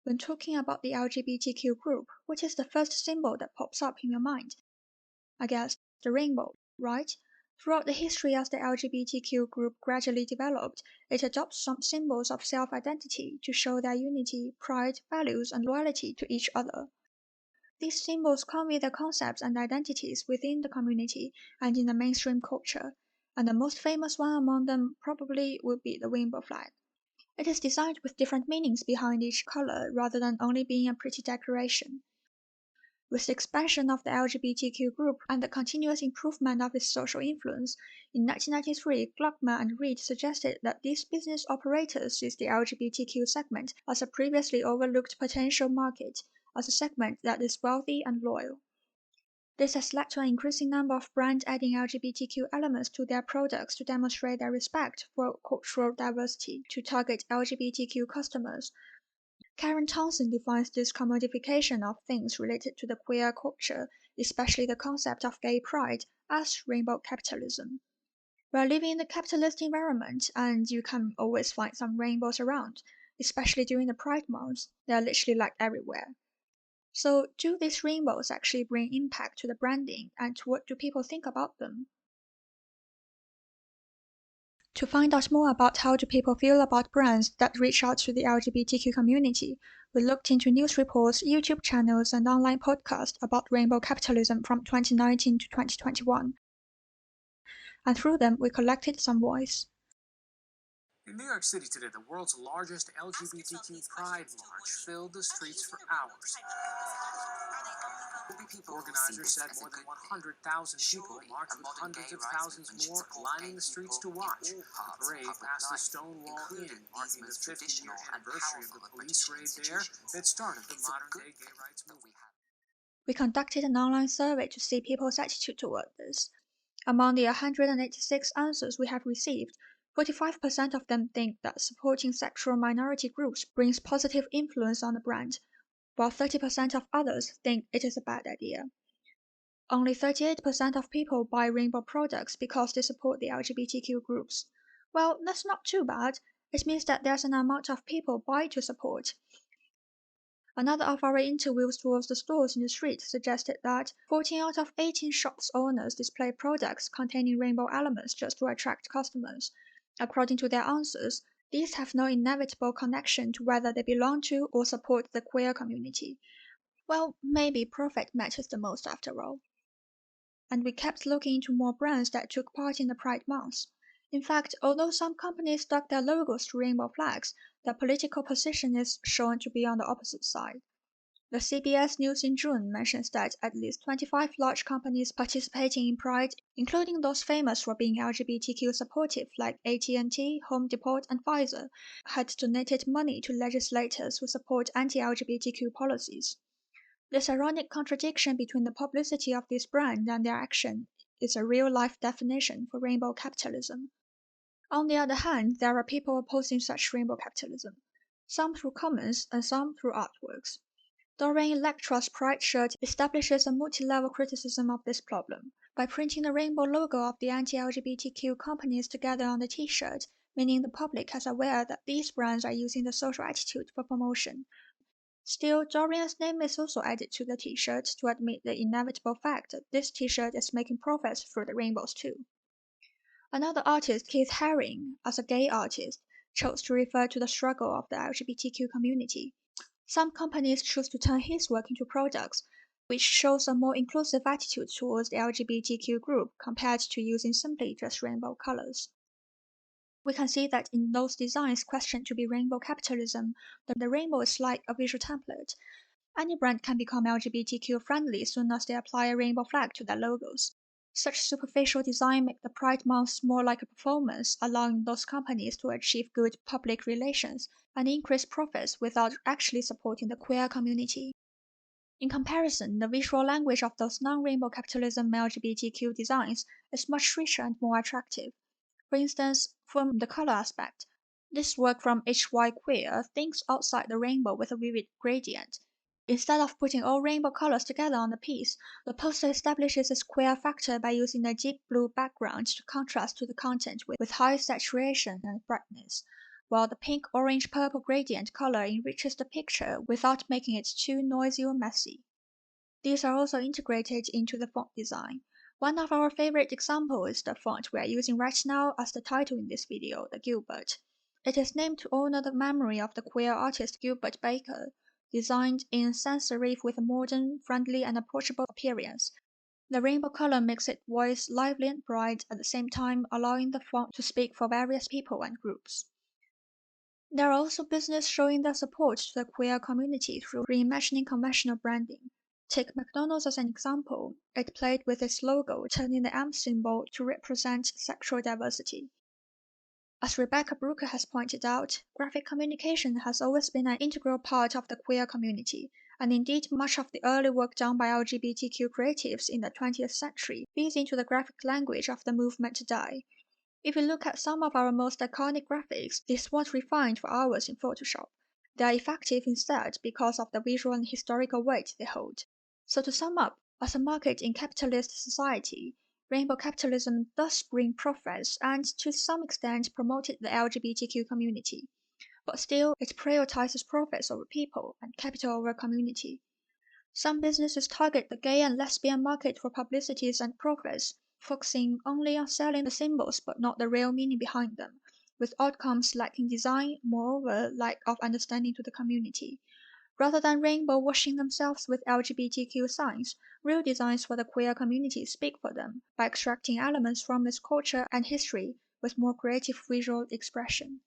When talking about the LGBTQ group, what is the first symbol that pops up in your mind? I guess the rainbow, right? Throughout the history as the LGBTQ group gradually developed, it adopts some symbols of self-identity to show their unity, pride, values, and loyalty to each other. These symbols convey their concepts and identities within the community and in the mainstream culture, and the most famous one among them probably would be the rainbow flag. It is designed with different meanings behind each color rather than only being a pretty decoration. With the expansion of the LGBTQ group and the continuous improvement of its social influence, in 1993, Gluckman and Reed suggested that these business operators use the LGBTQ segment as a previously overlooked potential market, as a segment that is wealthy and loyal. This has led to an increasing number of brands adding LGBTQ elements to their products to demonstrate their respect for cultural diversity to target LGBTQ customers. Karen Townsend defines this commodification of things related to the queer culture, especially the concept of gay pride, as rainbow capitalism. We're living in a capitalist environment, and you can always find some rainbows around, especially during the Pride month. They are literally like everywhere. So, do these rainbows actually bring impact to the branding, and what do people think about them? To find out more about how do people feel about brands that reach out to the LGBTQ community, we looked into news reports, YouTube channels, and online podcasts about rainbow capitalism from 2019 to 2021. And through them, we collected some voice. In New York City today, the world's largest LGBTQ Pride March filled the streets for hours. Organizers said more than 100,000 people marched with hundreds of thousands more lining the streets to watch. The parade passed the Stonewall Inn, marking the 50th-year anniversary of the police raid there that started the modern-day gay rights movement. We conducted an online survey to see people's attitude toward this. Among the 186 answers we have received, 45% of them think that supporting sexual minority groups brings positive influence on the brand, while 30% of others think it is a bad idea. Only 38% of people buy rainbow products because they support the LGBTQ groups. Well, that's not too bad. It means that there's an amount of people buy to support. Another of our interviews towards the stores in the street suggested that 14 out of 18 shops owners display products containing rainbow elements just to attract customers. According to their answers, these have no inevitable connection to whether they belong to or support the queer community. Well, maybe profit matters the most after all. And we kept looking into more brands that took part in the Pride Month. In fact, although some companies stuck their logos to rainbow flags, their political position is shown to be on the opposite side. The CBS News in June mentions that at least 25 large companies participating in Pride, including those famous for being LGBTQ supportive like AT&T, Home Depot, and Pfizer, had donated money to legislators who support anti-LGBTQ policies. This ironic contradiction between the publicity of this brand and their action is a real-life definition for rainbow capitalism. On the other hand, there are people opposing such rainbow capitalism, some through comments and some through artworks. Dorian Electra's Pride shirt establishes a multi-level criticism of this problem by printing the rainbow logo of the anti-LGBTQ companies together on the t-shirt, meaning the public is aware that these brands are using the social attitude for promotion. Still, Dorian's name is also added to the t-shirt to admit the inevitable fact that this t-shirt is making profits through the rainbows too. Another artist, Keith Haring, as a gay artist, chose to refer to the struggle of the LGBTQ community. Some companies choose to turn his work into products, which shows a more inclusive attitude towards the LGBTQ group compared to using simply just rainbow colors. We can see that in those designs questioned to be rainbow capitalism, the rainbow is like a visual template. Any brand can become LGBTQ friendly as soon as they apply a rainbow flag to their logos. Such superficial design make the Pride Month more like a performance, allowing those companies to achieve good public relations and increase profits without actually supporting the queer community. In comparison, the visual language of those non-rainbow capitalism LGBTQ designs is much richer and more attractive. For instance, from the color aspect, this work from HY Queer thinks outside the rainbow with a vivid gradient. Instead of putting all rainbow colors together on the piece, the poster establishes its queer factor by using a deep blue background to contrast to the content with high saturation and brightness. while the pink, orange, purple gradient color enriches the picture without making it too noisy or messy. These are also integrated into the font design. One of our favorite examples is the font we are using right now as the title in this video, the Gilbert. It is named to honor the memory of the queer artist Gilbert Baker, designed in sans serif with a modern, friendly, and approachable appearance. The rainbow color makes its voice lively and bright, at the same time allowing the font to speak for various people and groups. There are also businesses showing their support to the queer community through reimagining conventional branding. Take McDonald's as an example. It played with its logo, turning the M symbol to represent sexual diversity. As Rebecca Brooker has pointed out, graphic communication has always been an integral part of the queer community, and indeed much of the early work done by LGBTQ creatives in the 20th century feeds into the graphic language of the movement today. If you look at some of our most iconic graphics, these weren't refined for hours in Photoshop. They are effective instead because of the visual and historical weight they hold. So to sum up, as a market in capitalist society, rainbow capitalism does bring profits and to some extent promoted the LGBTQ community. But still, it prioritizes profits over people and capital over community. Some businesses target the gay and lesbian market for publicities and profits, focusing only on selling the symbols but not the real meaning behind them, with outcomes lacking design, moreover lack of understanding to the community. Rather than rainbow washing themselves with LGBTQ signs, real designs for the queer community speak for them by extracting elements from its culture and history with more creative visual expression.